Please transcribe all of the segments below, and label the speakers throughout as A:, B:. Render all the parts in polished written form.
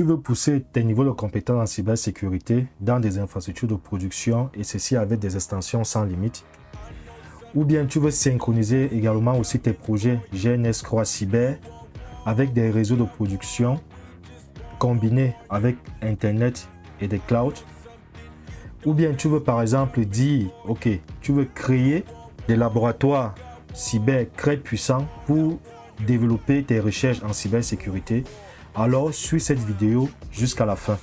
A: Tu veux pousser tes niveaux de compétences en cybersécurité dans des infrastructures de production et ceci avec des extensions sans limite. Ou bien tu veux synchroniser également aussi tes projets GNS Croix Cyber avec des réseaux de production combinés avec Internet et des clouds. Ou bien tu veux par exemple dire, ok, tu veux créer des laboratoires cyber très puissants pour développer tes recherches en cybersécurité. Alors, suis cette vidéo jusqu'à la fin.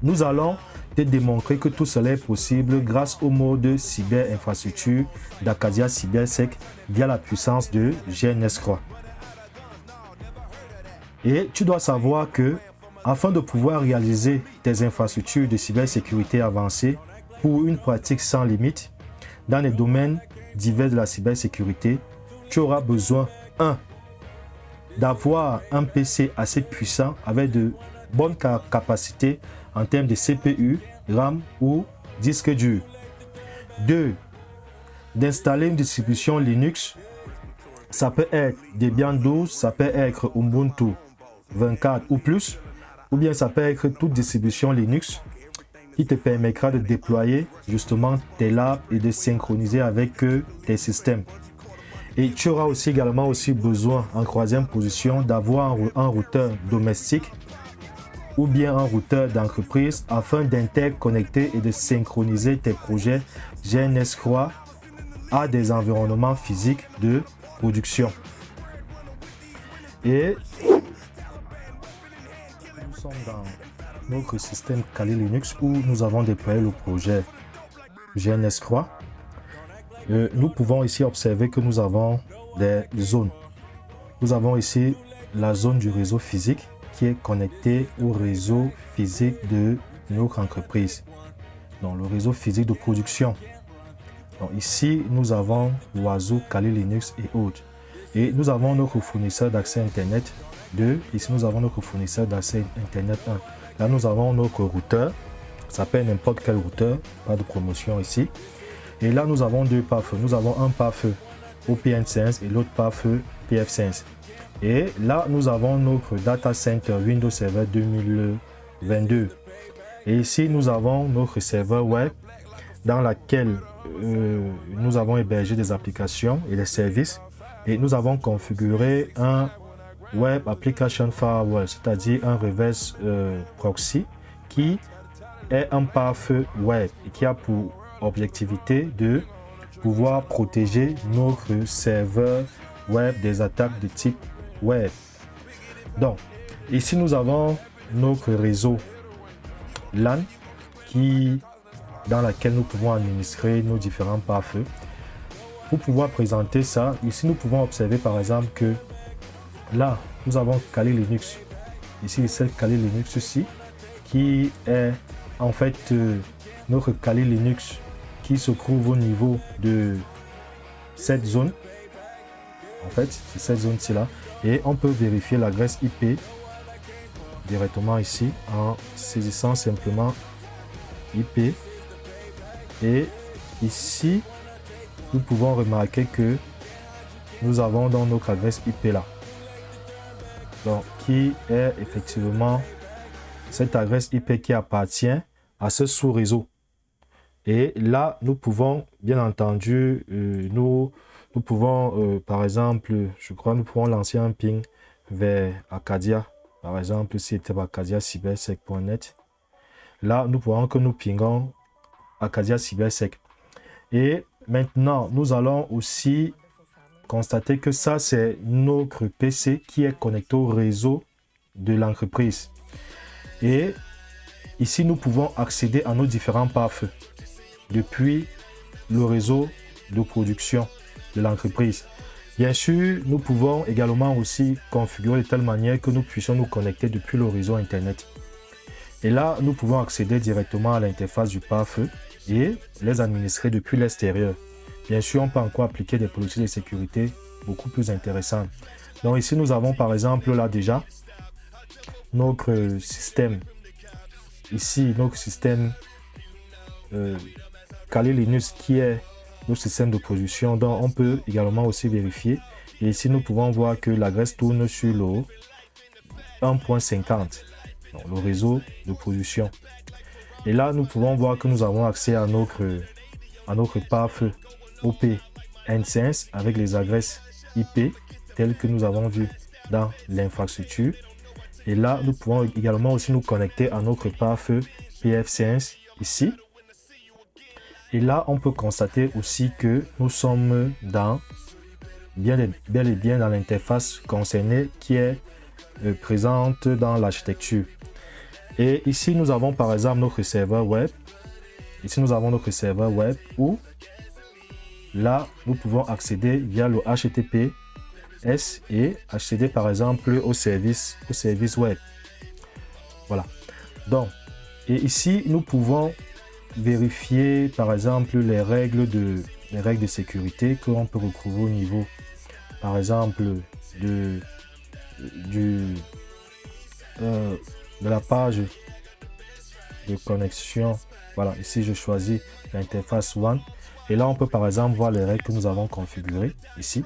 A: Nous allons te démontrer que tout cela est possible grâce au mode cyber infrastructure d'Acadia CyberSec via la puissance de GNS Croix. Et tu dois savoir que, afin de pouvoir réaliser tes infrastructures de cybersécurité avancées pour une pratique sans limite dans les domaines divers de la cybersécurité, tu auras besoin 1. D'avoir un PC assez puissant avec de bonnes capacités en termes de CPU, RAM ou disque dur. 2. D'installer une distribution Linux. Ça peut être Debian 12, ça peut être Ubuntu 24 ou plus, ou bien ça peut être toute distribution Linux qui te permettra de déployer justement tes labs et de synchroniser avec tes systèmes. Et tu auras aussi également besoin en troisième position d'avoir un routeur domestique ou bien un routeur d'entreprise afin d'interconnecter et de synchroniser tes projets GNS Croix à des environnements physiques de production. Et nous sommes dans notre système Kali Linux où nous avons déployé le projet GNS Croix. Nous pouvons ici observer que nous avons des zones. Nous avons ici la zone du réseau physique qui est connectée au réseau physique de notre entreprise. Donc le réseau physique de production. Donc ici, nous avons Oiseau, Kali Linux et autres. Et nous avons notre fournisseur d'accès Internet 2. Ici, nous avons notre fournisseur d'accès Internet 1. Là, nous avons notre routeur. Ça s'appelle n'importe quel routeur. Pas de promotion ici. Et là, nous avons deux pare-feux. Nous avons un pare-feu OPN15 et l'autre pare-feu PF15. Et là, nous avons notre Data Center Windows Server 2022. Et ici, nous avons notre serveur web dans laquelle nous avons hébergé des applications et des services. Et nous avons configuré un Web Application Firewall, c'est-à-dire un reverse proxy qui est un pare-feu web et qui a pour objectivité de pouvoir protéger notre serveur web des attaques de type web. Donc, ici nous avons notre réseau LAN dans laquelle nous pouvons administrer nos différents pare-feux. Pour pouvoir présenter ça, ici nous pouvons observer par exemple que là, nous avons Kali Linux. Ici, c'est Kali Linux ici, qui est en fait notre Kali Linux qui se trouve au niveau de cette zone. En fait, c'est cette zone-ci là. Et on peut vérifier l'adresse IP directement ici en saisissant simplement IP. Et ici, nous pouvons remarquer que nous avons dans notre adresse IP là. Donc, qui est effectivement cette adresse IP qui appartient à ce sous-réseau. Et là, nous pouvons, bien entendu, nous pouvons, par exemple, je crois, nous pouvons lancer un ping vers Acadia. Par exemple, si c'était Acadia cybersec.net. Là, nous pouvons que nous pingons Acadia cybersec. Et maintenant, nous allons aussi constater que ça, c'est notre PC qui est connecté au réseau de l'entreprise. Et ici, nous pouvons accéder à nos différents pare-feux depuis le réseau de production de l'entreprise. Bien sûr, nous pouvons également aussi configurer de telle manière que nous puissions nous connecter depuis le réseau Internet. Et là, nous pouvons accéder directement à l'interface du pare-feu et les administrer depuis l'extérieur. Bien sûr, on peut encore appliquer des politiques de sécurité beaucoup plus intéressantes. Donc ici, nous avons par exemple là déjà notre système. Ici, notre système Kali Linux qui est notre système de production. Donc on peut également aussi vérifier. Et ici, nous pouvons voir que l'adresse tourne sur le 1.50. donc le réseau de production. Et là, nous pouvons voir que nous avons accès à notre path OP N5 avec les adresses IP telles que nous avons vu dans l'infrastructure. Et là, nous pouvons également aussi nous connecter à notre path PF5 ici. Et là, on peut constater aussi que nous sommes dans bel et bien dans l'interface concernée qui est présente dans l'architecture. Et ici, nous avons par exemple notre serveur web. Ici, nous avons notre serveur web où là, nous pouvons accéder via le HTTPS et accéder par exemple au service web. Voilà. Donc, et ici, nous pouvons vérifier par exemple les règles de sécurité que l'on peut retrouver au niveau par exemple de la page de connexion. Voilà, ici je choisis l'interface WAN et là on peut par exemple voir les règles que nous avons configurées ici.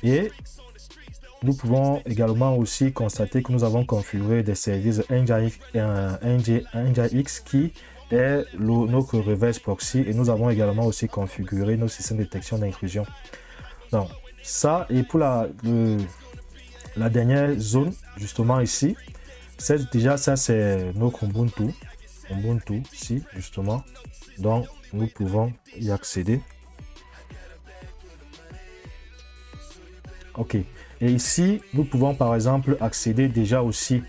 A: Et nous pouvons également aussi constater que nous avons configuré des services NGIX qui est notre reverse proxy et nous avons également aussi configuré nos systèmes de détection d'intrusion. Donc ça, et pour la dernière zone justement ici, c'est déjà ça, c'est notre Ubuntu ici justement, donc nous pouvons y accéder. Ok, et ici nous pouvons par exemple accéder déjà aussi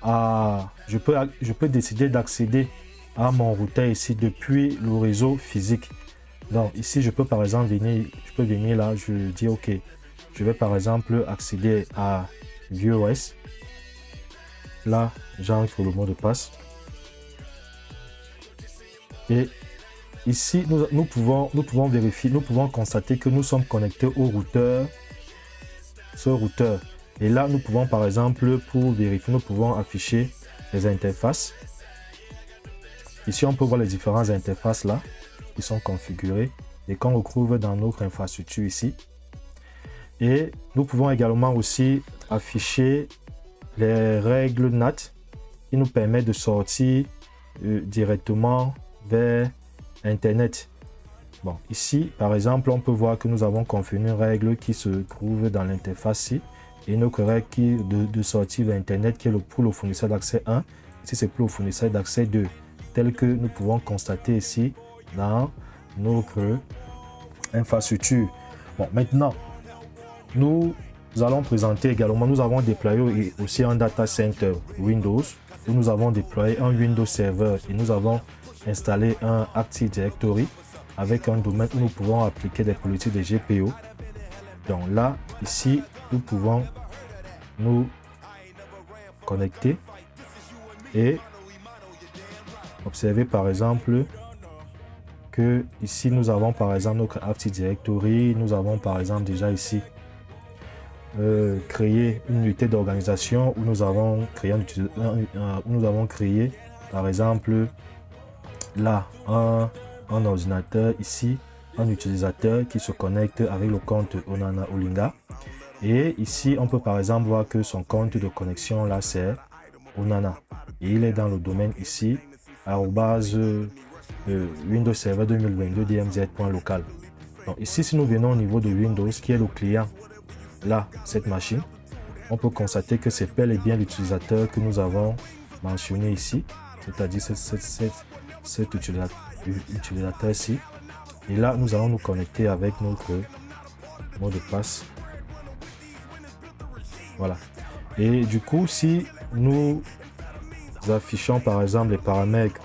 A: à, je peux décider d'accéder à mon routeur ici depuis le réseau physique. Donc ici je peux par exemple venir là, je dis ok, je vais par exemple accéder à ViewOS. Là j'entre le mot de passe et ici nous pouvons vérifier, nous pouvons constater que nous sommes connectés au routeur, ce routeur. Et là nous pouvons par exemple, pour vérifier, nous pouvons afficher les interfaces. Ici on peut voir les différentes interfaces là qui sont configurées et qu'on retrouve dans notre infrastructure ici. Et nous pouvons également aussi afficher les règles NAT qui nous permettent de sortir directement vers Internet. Bon, ici par exemple on peut voir que nous avons configuré une règle qui se trouve dans l'interface ici et notre règle de sortie vers Internet qui est pour le fournisseur d'accès 1. Ici c'est pour le fournisseur d'accès 2, tel que nous pouvons constater ici dans notre infrastructure. Bon, maintenant nous allons présenter également, nous avons déployé aussi un data center Windows où nous avons déployé un Windows Server et nous avons installé un Active Directory avec un domaine où nous pouvons appliquer des politiques de GPO. Donc là, ici, nous pouvons nous connecter et observer par exemple que ici nous avons par exemple notre Active Directory, nous avons par exemple déjà ici créé une unité d'organisation où nous avons créé par exemple là un ordinateur, ici un utilisateur qui se connecte avec le compte Onana Olinga et ici on peut par exemple voir que son compte de connexion là c'est Onana et il est dans le domaine ici Windows Server 2022 dmz.local. Donc ici si nous venons au niveau de Windows qui est le client là, cette machine, on peut constater que c'est bel et bien l'utilisateur que nous avons mentionné ici, c'est-à-dire cet utilisateur ici. Et là, nous allons nous connecter avec notre mot de passe. Voilà. Et du coup, si nous affichons par exemple les paramètres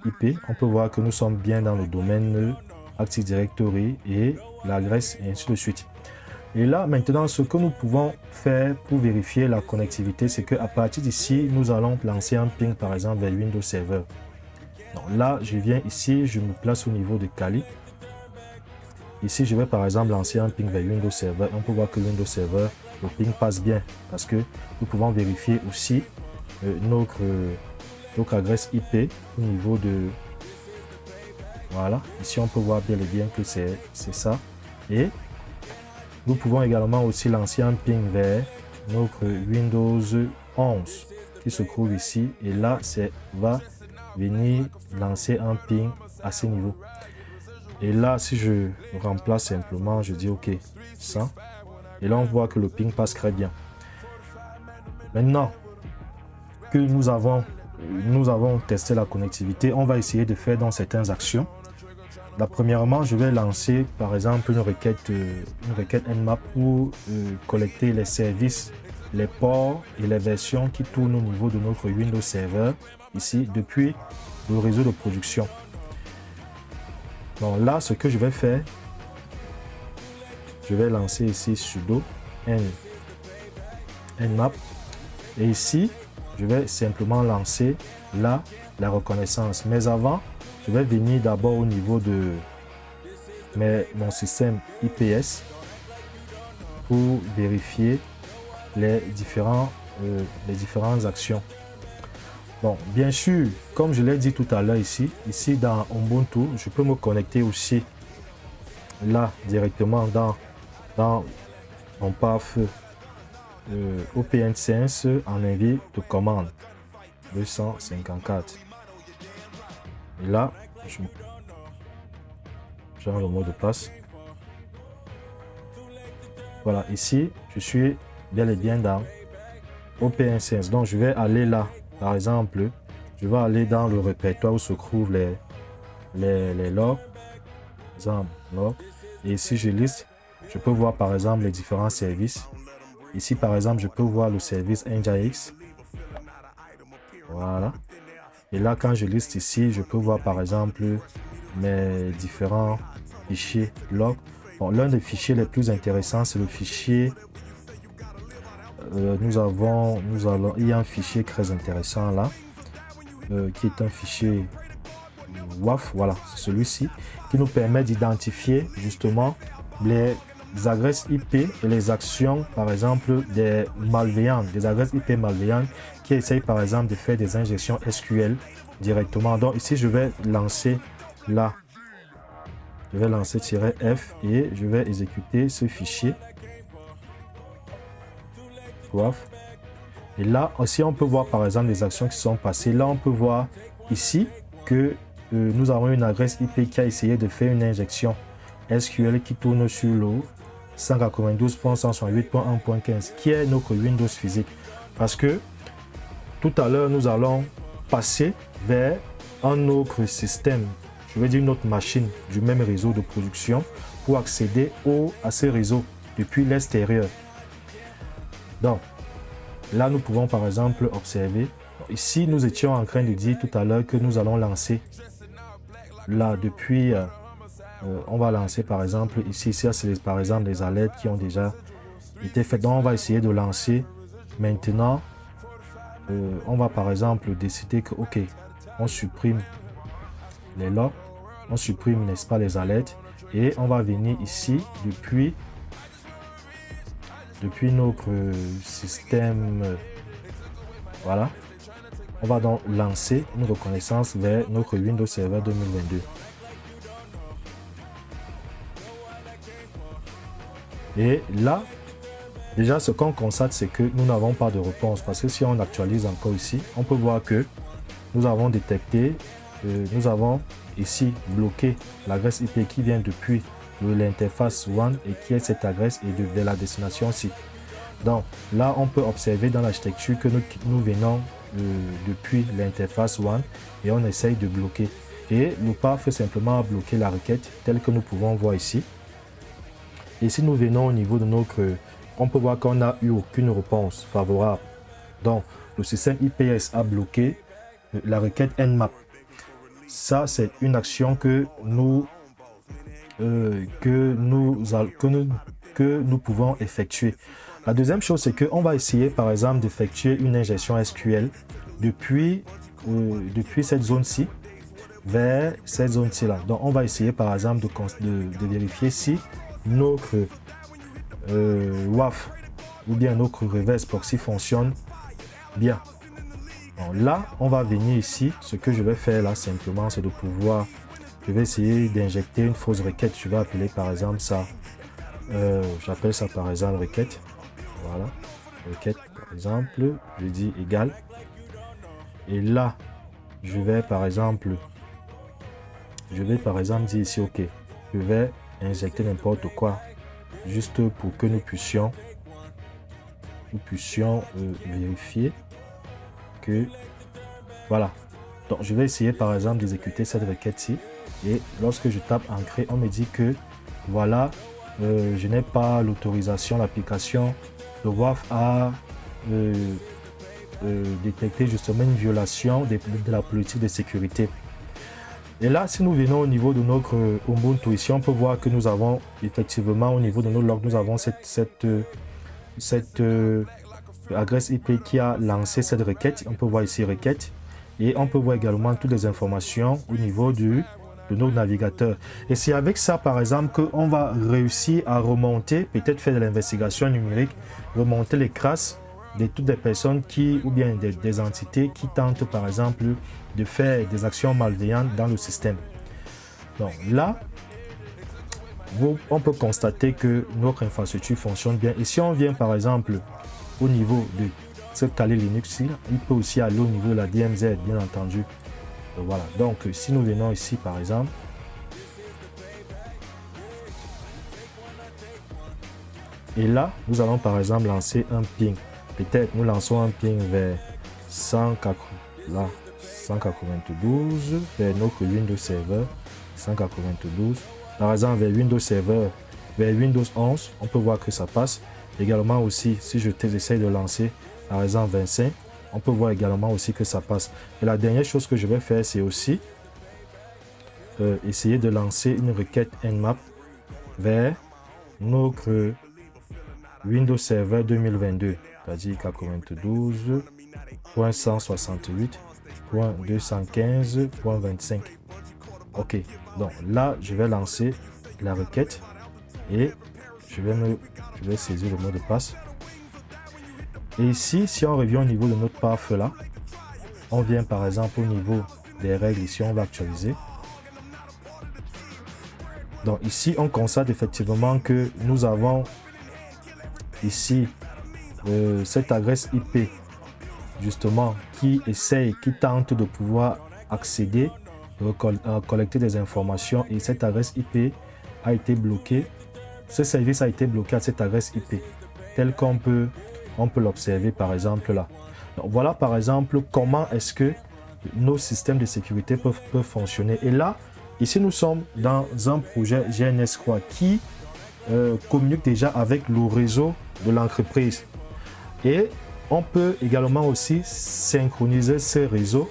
A: IP, on peut voir que nous sommes bien dans le domaine Active Directory et l'adresse et ainsi de suite. Et là, maintenant, ce que nous pouvons faire pour vérifier la connectivité, c'est qu'à partir d'ici, nous allons lancer un ping, par exemple, vers Windows Server. Donc là, je viens ici, je me place au niveau de Kali. Ici, je vais par exemple lancer un ping vers Windows Server. On peut voir que Windows Server, le ping passe bien parce que nous pouvons vérifier aussi notre adresse IP au niveau de... Voilà, ici, on peut voir bien et bien que c'est ça. Et nous pouvons également aussi lancer un ping vers notre Windows 11 qui se trouve ici. Et là, c'est va venir lancer un ping à ce niveau. Et là, si je remplace simplement, je dis OK, ça. Et là, on voit que le ping passe très bien. Maintenant que nous avons testé la connectivité, on va essayer de faire dans certaines actions. Là, premièrement, je vais lancer par exemple une requête Nmap pour collecter les services, les ports et les versions qui tournent au niveau de notre Windows Server ici depuis le réseau de production. Donc là, ce que je vais faire, je vais lancer ici sudo nmap et ici, je vais simplement lancer là la reconnaissance. Mais avant, je vais venir d'abord au niveau de mon système IPS pour vérifier les différentes actions. Bon, bien sûr, comme je l'ai dit tout à l'heure ici dans Ubuntu, je peux me connecter aussi là directement dans mon path OPN Sense en envie de commande 254. Et là, je change le mot de passe. Voilà, ici, je suis bel et bien dans OPN Sense. Donc, je vais aller là. Par exemple, je vais aller dans le répertoire où se trouvent les logs. Log. Et ici, je liste. Je peux voir par exemple les différents services. Ici, par exemple, je peux voir le service Nginx. Voilà. Et là, quand je liste ici, je peux voir par exemple mes différents fichiers log. Bon, l'un des fichiers les plus intéressants, c'est le fichier. Il y a un fichier très intéressant là, qui est un fichier WAF. Voilà, c'est celui-ci qui nous permet d'identifier justement les adresses IP et les actions, par exemple, des adresses IP malveillantes qui essayent par exemple de faire des injections SQL directement. Donc ici, je vais lancer là, je vais lancer -F et je vais exécuter ce fichier WAF. Et là aussi, on peut voir par exemple les actions qui sont passées. Là, on peut voir ici que nous avons une adresse IP qui a essayé de faire une injection SQL qui tourne sur le 192.168.1.15 qui est notre Windows physique. Parce que tout à l'heure, nous allons passer vers un autre système, je vais dire une autre machine du même réseau de production pour accéder à ce réseau depuis l'extérieur. Donc, là, nous pouvons par exemple observer. Ici, nous étions en train de dire tout à l'heure que nous allons lancer. Là, depuis, on va lancer par exemple ici, c'est par exemple les alertes qui ont déjà été faites. Donc, on va essayer de lancer. Maintenant, on va par exemple décider que, OK, on supprime les logs, on supprime, n'est-ce pas, les alertes. Et on va venir ici depuis notre système, voilà, on va donc lancer une reconnaissance vers notre Windows Server 2022. Et là, déjà ce qu'on constate, c'est que nous n'avons pas de réponse, parce que si on actualise encore ici, on peut voir que nous avons détecté, nous avons ici bloqué l'adresse IP qui vient depuis l'interface WAN et qui est cette adresse et de la destination site. Donc là, on peut observer dans l'architecture que nous venons depuis l'interface WAN et on essaye de bloquer. Et le PAF fait simplement bloquer la requête telle que nous pouvons voir ici. Et si nous venons au niveau de notre... On peut voir qu'on n'a eu aucune réponse favorable. Donc le système IPS a bloqué la requête Nmap. Ça, c'est une action que nous pouvons effectuer. La deuxième chose, c'est qu'on va essayer par exemple d'effectuer une injection SQL depuis cette zone-ci vers cette zone-ci là. Donc on va essayer par exemple de vérifier si notre WAF ou bien notre reverse proxy fonctionne bien. Donc là, on va venir ici. Ce que je vais faire là simplement, c'est de pouvoir... Je vais essayer d'injecter une fausse requête. Je vais appeler par exemple ça. J'appelle ça par exemple requête. Voilà. requête, par exemple, je dis égal. Et là, je vais par exemple dire ici, ok, je vais injecter n'importe quoi, juste pour que nous puissions vérifier que, voilà. Donc, je vais essayer par exemple d'exécuter cette requête-ci. Et lorsque je tape ancrer, on me dit que, voilà, je n'ai pas l'autorisation, l'application. Le WAF a détecté justement une violation de la politique de sécurité. Et là, si nous venons au niveau de notre Ubuntu ici, on peut voir que nous avons effectivement au niveau de nos logs, nous avons cette adresse IP qui a lancé cette requête. On peut voir ici requête et on peut voir également toutes les informations au niveau de notre navigateur. Et c'est avec ça, par exemple, qu'on va réussir à remonter, peut-être faire de l'investigation numérique, remonter les traces de toutes les personnes ou bien des entités qui tentent, par exemple, de faire des actions malveillantes dans le système. Donc là, on peut constater que notre infrastructure fonctionne bien. Et si on vient, par exemple, au niveau de ce Kali Linux, il peut aussi aller au niveau de la DMZ, bien entendu. Voilà, donc si nous venons ici par exemple, et là nous allons par exemple lancer un ping, peut-être nous lançons un ping vers 192 vers notre Windows Server 192, par exemple vers Windows Server vers Windows 11, on peut voir que ça passe. Également aussi, si j'essaie de lancer par exemple 25, on peut voir également aussi que ça passe. Et la dernière chose que je vais faire, c'est aussi essayer de lancer une requête Nmap vers notre Windows Server 2022, c'est-à-dire 92.168.215.25. Ok, donc là, je vais lancer la requête et je vais saisir le mot de passe. Et ici, si on revient au niveau de notre path là, on vient par exemple au niveau des règles, ici on va actualiser. Donc ici, on constate effectivement que nous avons ici cette adresse IP justement qui tente de pouvoir accéder, collecter des informations, et cette adresse IP a été bloquée. Ce service a été bloqué à cette adresse IP, tel qu'on peut l'observer par exemple là. Donc, voilà par exemple comment est-ce que nos systèmes de sécurité peuvent fonctionner. Et là, ici nous sommes dans un projet GNS3 qui communique déjà avec le réseau de l'entreprise. Et on peut également aussi synchroniser ces réseaux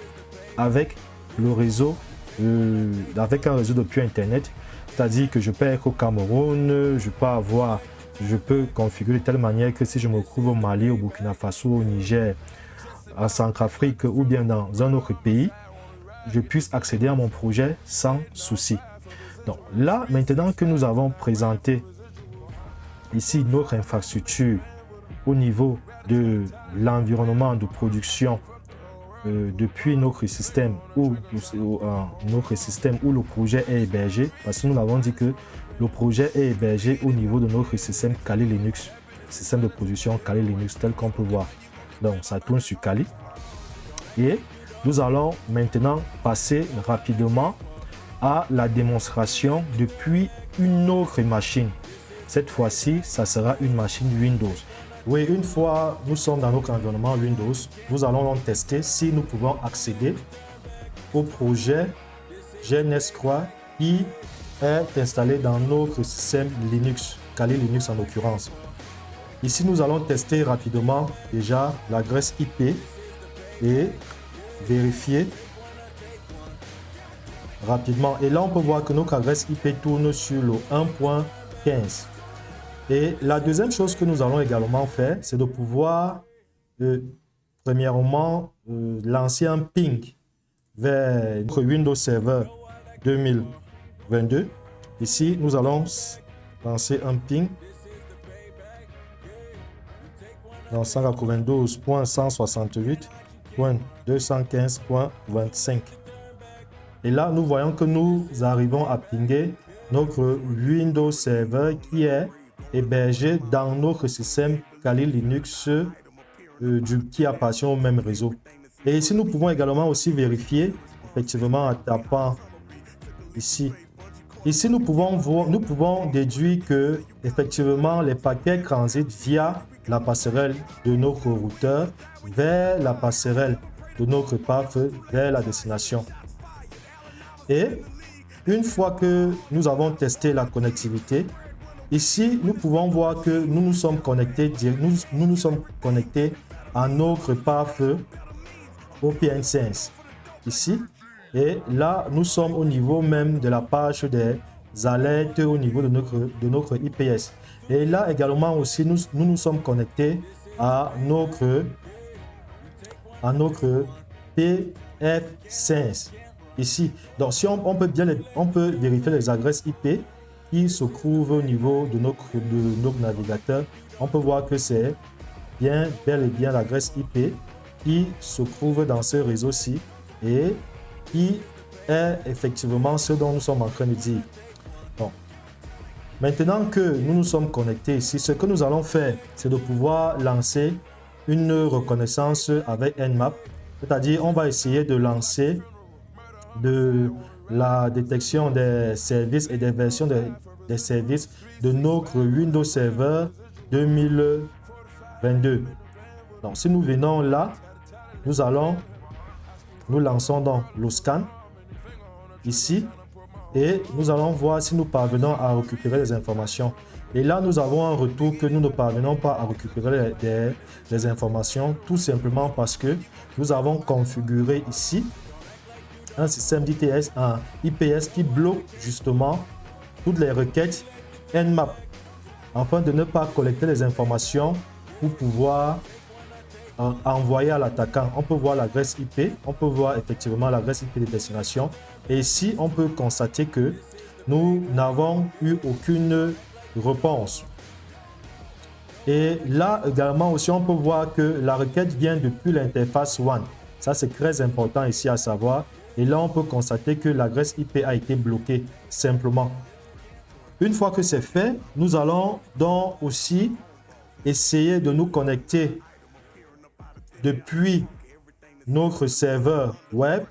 A: avec le réseau, avec un réseau depuis Internet. C'est-à-dire que je peux être au Cameroun, je peux configurer de telle manière que si je me trouve au Mali, au Burkina Faso, au Niger, en Centrafrique ou bien dans un autre pays, je puisse accéder à mon projet sans souci. Donc là, maintenant que nous avons présenté ici notre infrastructure au niveau de l'environnement de production depuis notre système où le projet est hébergé, parce que nous avons dit que le projet est hébergé au niveau de notre système Kali Linux, système de production Kali Linux tel qu'on peut voir. Donc ça tourne sur Kali. Et nous allons maintenant passer rapidement à la démonstration depuis une autre machine. Cette fois-ci, ça sera une machine Windows. Oui, une fois nous sommes dans notre environnement Windows, nous allons tester si nous pouvons accéder au projet GNS3 qui est installé dans notre système Linux, Kali Linux en l'occurrence. Ici, nous allons tester rapidement déjà l'adresse IP et vérifier rapidement. Et là, on peut voir que notre adresse IP tourne sur le 1.15. Et la deuxième chose que nous allons également faire, c'est de pouvoir, premièrement, lancer un ping vers notre Windows Server 2022. Ici, nous allons lancer un ping dans 192.168.215.25. Et là, nous voyons que nous arrivons à pinguer notre Windows Server qui est hébergé dans notre système Kali Linux qui appartient au même réseau. Et ici, nous pouvons également aussi vérifier, effectivement, en tapant ici. Ici, nous pouvons déduire que, effectivement, les paquets transitent via la passerelle de notre routeur vers la passerelle de notre PAF vers la destination. Et une fois que nous avons testé la connectivité, ici, nous pouvons voir que nous nous sommes connectés, nous sommes connectés à notre PAF OPN Sense. Ici, et là, nous sommes au niveau même de la page des alertes au niveau de notre IPS. Et là également aussi, nous sommes connectés à notre PF5 ici. Donc, si on peut vérifier les adresses IP qui se trouvent au niveau de notre navigateur. On peut voir que c'est bel et bien l'adresse IP qui se trouve dans ce réseau-ci et qui est effectivement ce dont nous sommes en train de dire. Bon. Maintenant que nous nous sommes connectés ici, ce que nous allons faire, c'est de pouvoir lancer une reconnaissance avec Nmap. C'est-à-dire, on va essayer de lancer de la détection des services et des versions des services de notre Windows Server 2022. Donc, si nous venons là, nous lançons donc le scan ici et nous allons voir si nous parvenons à récupérer les informations. Et là, nous avons un retour que nous ne parvenons pas à récupérer les informations, tout simplement parce que nous avons configuré ici un système d'ITS, un IPS qui bloque justement toutes les requêtes Nmap afin de ne pas collecter les informations pour pouvoir envoyer à l'attaquant. On peut voir l'adresse IP, on peut voir effectivement l'adresse IP de destination. Et ici, on peut constater que nous n'avons eu aucune réponse. Et là également aussi, on peut voir que la requête vient depuis l'interface WAN. Ça, c'est très important ici à savoir. Et là, on peut constater que l'adresse IP a été bloquée simplement. Une fois que c'est fait, nous allons donc aussi essayer de nous connecter depuis notre serveur web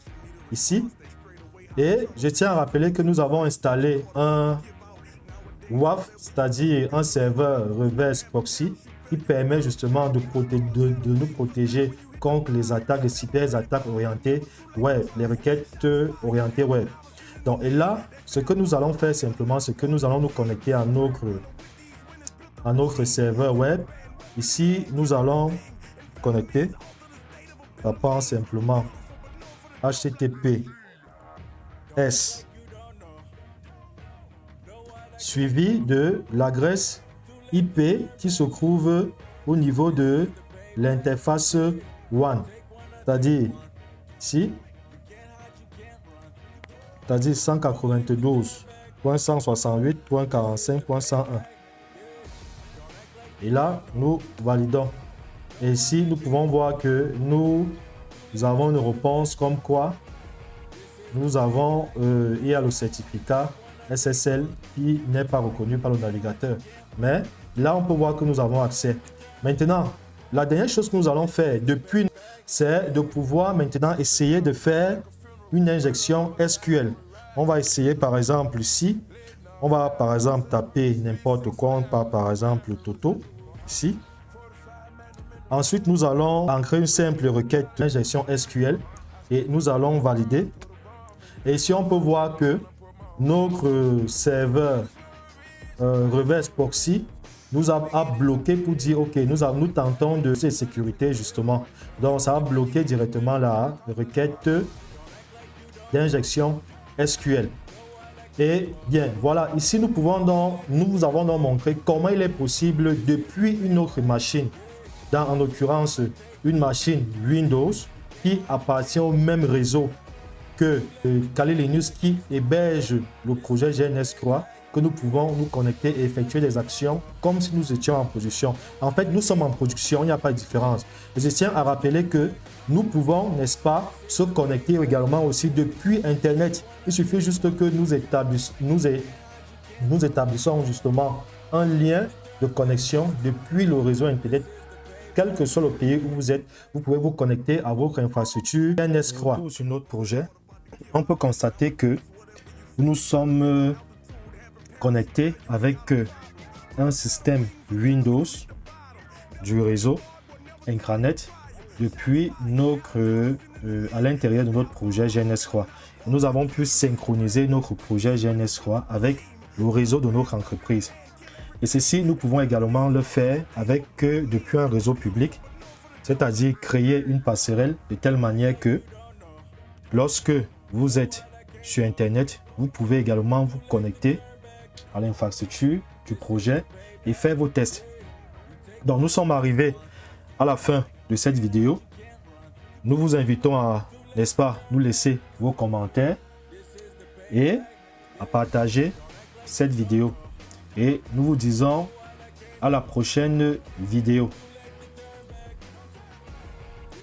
A: ici. Et je tiens à rappeler que nous avons installé un WAF, c'est-à-dire un serveur reverse proxy qui permet justement de nous protéger contre les attaques, les cyberattaques orientées web, les requêtes orientées web. Donc, et là, ce que nous allons faire simplement, c'est que nous allons nous connecter à notre serveur web. Ici, nous allons connecter. Tapant simplement HTTPS suivi de l'adresse IP qui se trouve au niveau de l'interface WAN, c'est-à-dire ici, c'est-à-dire 192.168.45.101. Et là, nous validons. Et ici, nous pouvons voir que nous avons une réponse comme quoi nous avons il y a le certificat SSL qui n'est pas reconnu par le navigateur. Mais là, on peut voir que nous avons accès. Maintenant, la dernière chose que nous allons faire depuis, c'est de pouvoir maintenant essayer de faire une injection SQL. On va essayer par exemple ici, on va par exemple taper n'importe quoi, par exemple Toto ici. Ensuite, nous allons ancrer une simple requête d'injection SQL et nous allons valider. Et ici, on peut voir que notre serveur reverse proxy nous a bloqué pour dire ok, nous tentons de sécurité justement. Donc, ça a bloqué directement la requête d'injection SQL. Et bien, voilà, ici nous avons donc montré comment il est possible depuis une autre machine, en l'occurrence une machine Windows qui appartient au même réseau que Kali Linux qui héberge le projet GNS3, que nous pouvons nous connecter et effectuer des actions comme si nous étions en production. En fait, nous sommes en production, il n'y a pas de différence. Et je tiens à rappeler que nous pouvons, n'est-ce pas, se connecter également aussi depuis Internet. Il suffit juste que nous établissons justement un lien de connexion depuis le réseau Internet quel que soit le pays où vous êtes, vous pouvez vous connecter à votre infrastructure GNS Croix. Sur notre projet, on peut constater que nous sommes connectés avec un système Windows du réseau intranet depuis à l'intérieur de notre projet GNS Croix. Nous avons pu synchroniser notre projet GNS Croix avec le réseau de notre entreprise. Et ceci, nous pouvons également le faire avec depuis un réseau public, c'est-à-dire créer une passerelle de telle manière que lorsque vous êtes sur Internet, vous pouvez également vous connecter à l'infrastructure du projet et faire vos tests. Donc, nous sommes arrivés à la fin de cette vidéo. Nous vous invitons à, n'est-ce pas, nous laisser vos commentaires et à partager cette vidéo. Et nous vous disons à la prochaine vidéo.